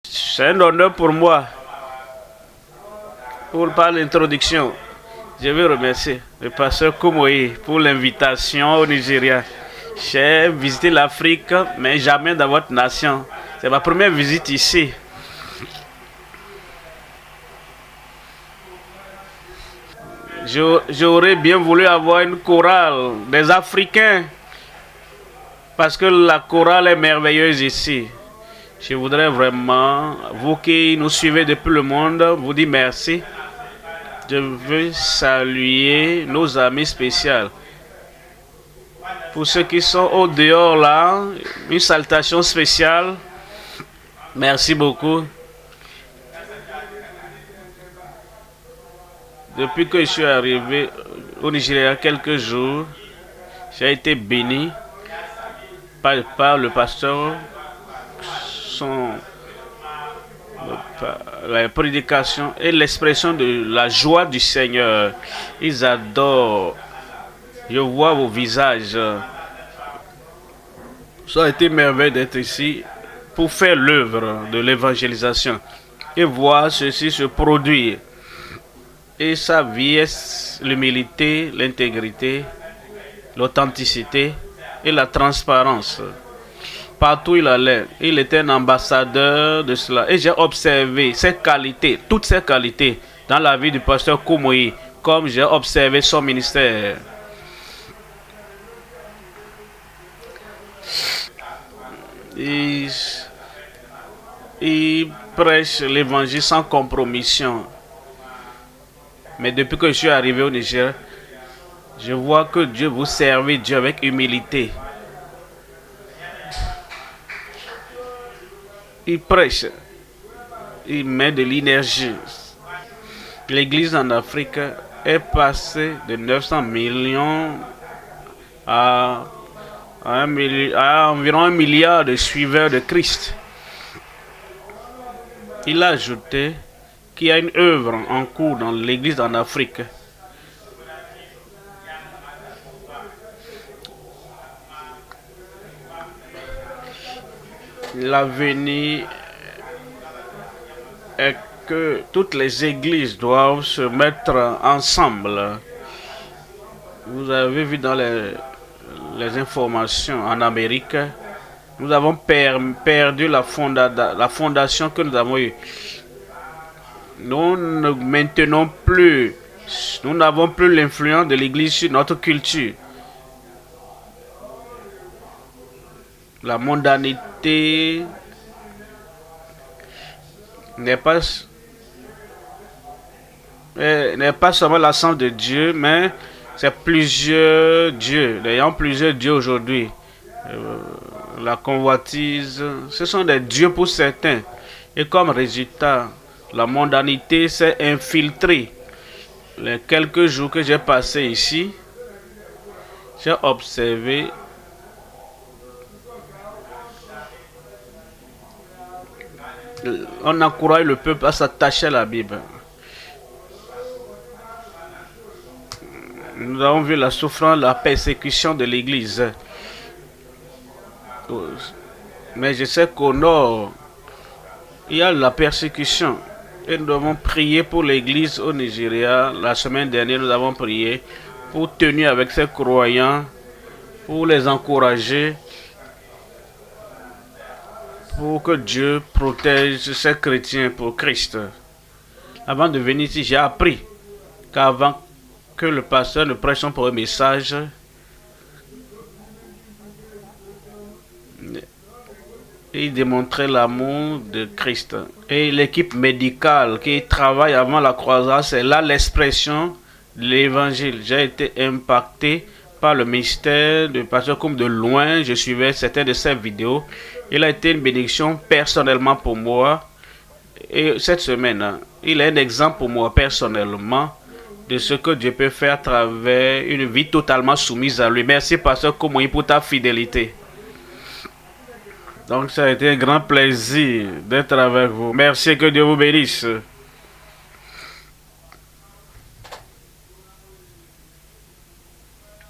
C'est un honneur pour moi, par l'introduction. Je veux remercier le pasteur Koumoui pour l'invitation au Nigeria. J'ai visité l'Afrique, mais jamais dans votre nation. C'est ma première visite ici. J'aurais bien voulu avoir une chorale des Africains, parce que la chorale est merveilleuse ici. Je voudrais vraiment, vous qui nous suivez depuis le monde, vous dire merci. Je veux saluer nos amis spéciaux. Pour ceux qui sont au dehors là, une salutation spéciale. Merci beaucoup. Depuis que je suis arrivé au Nigeria il y a quelques jours, j'ai été béni par le pasteur, la prédication et l'expression de la joie du Seigneur. Ils adorent. Je vois vos visages. Ça a été merveilleux d'être ici pour faire l'œuvre de l'évangélisation et voir ceci se produire. Et sa vie est l'humilité, l'intégrité, l'authenticité et la transparence. Partout où il allait, il était un ambassadeur de cela. Et j'ai observé ces qualités, toutes ces qualités, dans la vie du pasteur Koumoui, comme j'ai observé son ministère. Il prêche l'évangile sans compromission. Mais depuis que je suis arrivé au Niger, je vois que Dieu vous servez Dieu avec humilité. Il prêche, il met de l'énergie. L'église en Afrique est passée de 900 millions à environ 1 milliard de suiveurs de Christ. Il a ajouté qu'il y a une œuvre en cours dans l'église en Afrique. L'avenir est que toutes les églises doivent se mettre ensemble. Vous avez vu dans les informations en Amérique, nous avons perdu la fondation que nous avons eue. Nous ne maintenons plus, nous n'avons plus l'influence de l'Église sur notre culture. La mondanité n'est pas seulement l'assemblée de Dieu, mais c'est plusieurs dieux. Il y a plusieurs dieux aujourd'hui. La convoitise, ce sont des dieux pour certains. Et comme résultat, la mondanité s'est infiltrée. Les quelques jours que j'ai passés ici, j'ai observé on encourage le peuple à s'attacher à la Bible. Nous avons vu la souffrance, la persécution de l'Église. Mais je sais qu'au nord, il y a la persécution. Et nous devons prier pour l'Église au Nigeria. La semaine dernière, nous avons prié pour tenir avec ces croyants, pour les encourager, pour que Dieu protège ces chrétiens pour Christ. Avant de venir ici, j'ai appris qu'avant que le pasteur ne prêche son premier message, il démontrait l'amour de Christ. Et l'équipe médicale qui travaille avant la croisade, c'est là l'expression de l'évangile. J'ai été impacté par le ministère de pasteur comme de loin. Je suivais certaines de ses vidéos. Il a été une bénédiction personnellement pour moi. Et cette semaine, il est un exemple pour moi personnellement de ce que Dieu peut faire à travers une vie totalement soumise à lui. Merci pasteur Koumoui pour ta fidélité. Donc ça a été un grand plaisir d'être avec vous. Merci, que Dieu vous bénisse.